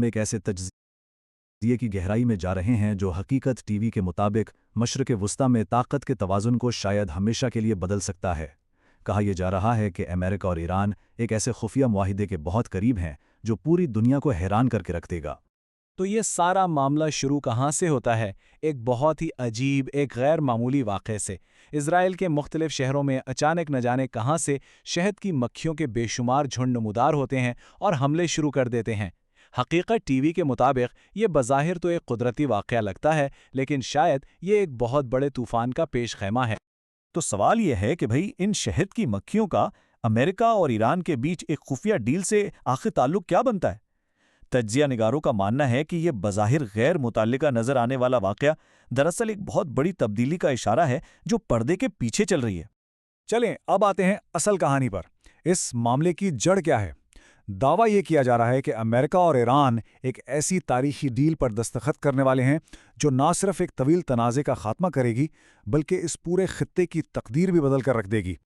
हम एक ऐसे तज्ज़िये की गहराई में जा रहे हैं जो हकीकत टीवी के मुताबिक मशरिक़ वुस्ता में ताकत के तवाज़ुन को शायद हमेशा के लिए बदल सकता है। कहा यह जा रहा है कि अमेरिका और ईरान एक ऐसे खुफिया मुआहिदे के बहुत करीब हैं जो पूरी दुनिया को हैरान करके रख देगा। तो ये सारा मामला शुरू कहाँ से होता है? एक बहुत ही अजीब, एक गैर मामूली वाक़े से। इज़राइल के मुख्तलिफ शहरों में अचानक न जाने कहाँ से शहद की मक्खियों के बेशुमार झुंड नमूदार होते हैं और हमले शुरू कर देते हैं। हकीकत टीवी के मुताबिक ये बज़ाहिर तो एक कुदरती वाक़या लगता है, लेकिन शायद ये एक बहुत बड़े तूफ़ान का पेश खैमा है। तो सवाल यह है कि भाई इन शहद की मक्खियों का अमेरिका और ईरान के बीच एक खुफिया डील से आखिर ताल्लुक क्या बनता है? तज्जिया निगारों का मानना है कि यह बज़ाहिर गैर मुतल्लिका नजर आने वाला वाक़या दरअसल एक बहुत बड़ी तब्दीली का इशारा है जो पर्दे के पीछे चल रही है। चलें अब आते हैं असल कहानी पर। इस मामले की जड़ क्या है? दावा ये किया जा रहा है कि अमेरिका और ईरान एक ऐसी तारीखी डील पर दस्तखत करने वाले हैं जो ना सिर्फ एक तवील तनाज़े का खात्मा करेगी बल्कि इस पूरे खित्ते की तकदीर भी बदल कर रख देगी।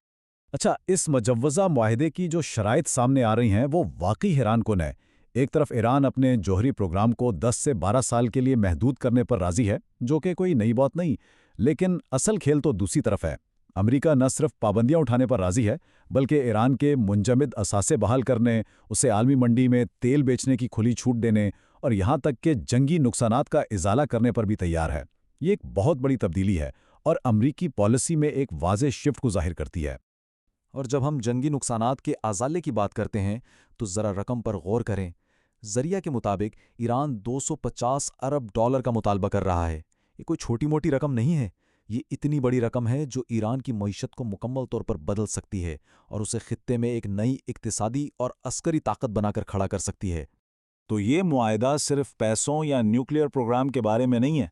अच्छा, इस मुजव्वज़ा मुआहिदे की जो शराइत सामने आ रही हैं वो वाकई हैरान कुन है। एक तरफ ईरान अपने जौहरी प्रोग्राम को 10 से 12 साल के लिए महदूद करने पर राज़ी है, जो कि कोई नई बात नहीं, लेकिन असल खेल तो दूसरी तरफ है। अमेरिका न सिर्फ पाबंदियां उठाने पर राज़ी है, बल्कि ईरान के मुंजमद असासे बहाल करने, उसे आलमी मंडी में तेल बेचने की खुली छूट देने और यहाँ तक कि जंगी नुकसानात का इजाला करने पर भी तैयार है। ये एक बहुत बड़ी तब्दीली है और अमरीकी पॉलिसी में एक वाज़ेह शिफ्ट को ज़ाहिर करती है। और जब हम जंगी नुकसानात के अज़ाले की बात करते हैं तो ज़रा रकम पर गौर करें। ज़रिया के मुताबिक ईरान 250 अरब डॉलर का मुतालबा कर रहा है। ये कोई छोटी मोटी रकम नहीं है। ये इतनी बड़ी रकम है जो ईरान की मईशत को मुकम्मल तौर पर बदल सकती है और उसे खित्ते में एक नई इक्तिसादी और अस्करी ताकत बनाकर खड़ा कर सकती है। तो ये मुआहिदा सिर्फ पैसों या न्यूक्लियर प्रोग्राम के बारे में नहीं है।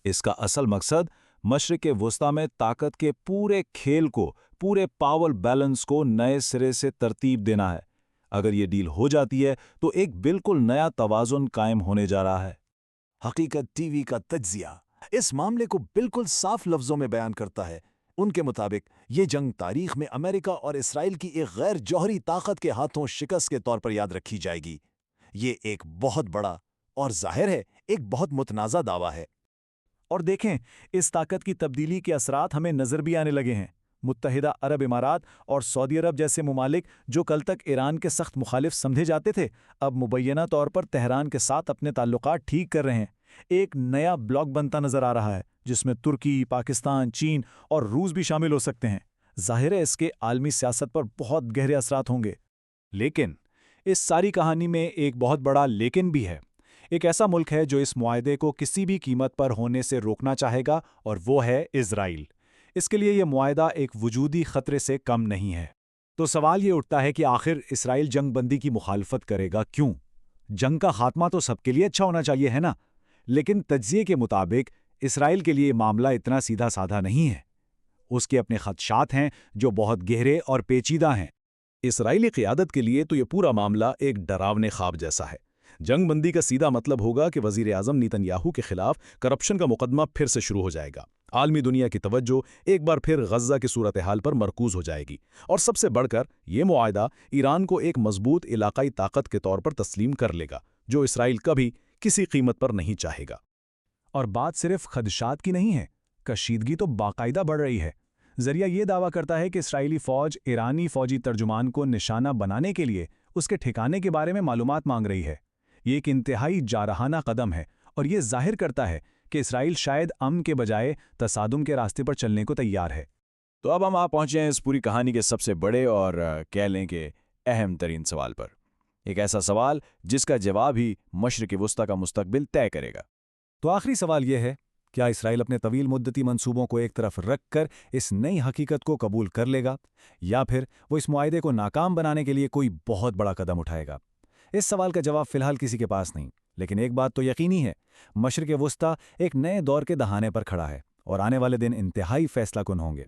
इसका असल मकसद मशरिक़ वुस्ता में ताकत के पूरे खेल को, पूरे पावर बैलेंस को नए सिरे से तरतीब देना है। अगर ये डील हो जाती है तो एक बिल्कुल नया तवाज़ुन कायम होने जा रहा है। हकीकत टीवी का तज्जिया इस मामले को बिल्कुल साफ लफ्जों में बयान करता है। उनके मुताबिक ये जंग तारीख में अमेरिका और इसराइल की एक गैर जौहरी ताकत के हाथों शिकस्त के तौर पर याद रखी जाएगी। ये एक बहुत बड़ा और जाहिर है एक बहुत मुतनाज़ा दावा है। और देखें, इस ताकत की तब्दीली के असरात हमें नज़र भी आने लगे हैं। मुत्तहिदा अरब इमारात और सऊदी अरब जैसे मुमालिक जो कल तक ईरान के सख्त मुखालिफ समझे जाते थे, अब मुबैना तौर पर तेहरान के साथ अपने ताल्लुकात ठीक कर रहे हैं। एक नया ब्लॉक बनता नजर आ रहा है जिसमें तुर्की, पाकिस्तान, चीन और रूस भी शामिल हो सकते हैं। जाहिर है इसके आलमी सियासत पर बहुत गहरे असरात होंगे। लेकिन इस सारी कहानी में एक बहुत बड़ा लेकिन भी है। एक ऐसा मुल्क है जो इस मुआहिदे को किसी भी कीमत पर होने से रोकना चाहेगा और वो है इज़राइल। इसके लिए यह मुआहिदा एक वजूदी खतरे से कम नहीं है। तो सवाल ये उठता है कि आखिर इज़राइल जंग बंदी की मुखालफत करेगा क्यों? जंग का खात्मा तो सबके लिए अच्छा होना चाहिए, है ना? लेकिन तज्जिये के मुताबिक इज़राइल के लिए मामला इतना सीधा साधा नहीं है। उसके अपने खदशात हैं जो बहुत गहरे और पेचीदा हैं। इसराइली क़ियादत के लिए तो ये पूरा मामला एक डरावने ख्वाब जैसा है। जंग बंदी का सीधा मतलब होगा कि वज़ीर आज़म नेतन्याहू के खिलाफ करप्शन का मुकदमा फिर से शुरू हो जाएगा। आलमी दुनिया की तवज्जो एक बार फिर गज़ा की सूरत हाल पर मरकूज़ हो जाएगी और सबसे बढ़कर ये मुआहिदा ईरान को एक मजबूत इलाकाई ताकत के तौर पर तस्लीम कर लेगा जो इसराइल कभी किसी कीमत पर नहीं चाहेगा। और बात सिर्फ खदशात की नहीं है, कशीदगी तो बाकायदा बढ़ रही है। ज़रिया ये दावा करता है कि इसराइली फ़ौज ईरानी फ़ौजी तर्जुमान को निशाना बनाने के लिए उसके ठिकाने के बारे में मालूमात मांग रही है। ये एक इंतहाई जारहाना कदम है और ये जाहिर करता है कि इसराइल शायद अमन के बजाय तसादुम के रास्ते पर चलने को तैयार है। तो अब हम आ पहुंचे हैं इस पूरी कहानी के सबसे बड़े और कह लें कि अहम तरीन सवाल पर। एक ऐसा सवाल जिसका जवाब ही मशरिक़ वुस्ता का मुस्तकबिल तय करेगा। तो आखिरी सवाल यह है, क्या इसराइल अपने तवील मुद्दती मंसूबों को एक तरफ रख कर इस नई हकीकत को कबूल कर लेगा या फिर वो इस मुआहिदे को नाकाम बनाने के लिए कोई बहुत बड़ा कदम उठाएगा? इस सवाल का जवाब फिलहाल किसी के पास नहीं, लेकिन एक बात तो यकीनी है, मशरिक़ वुस्ता एक नए दौर के दहाने पर खड़ा है और आने वाले दिन इंतहाई फैसला कुन होंगे।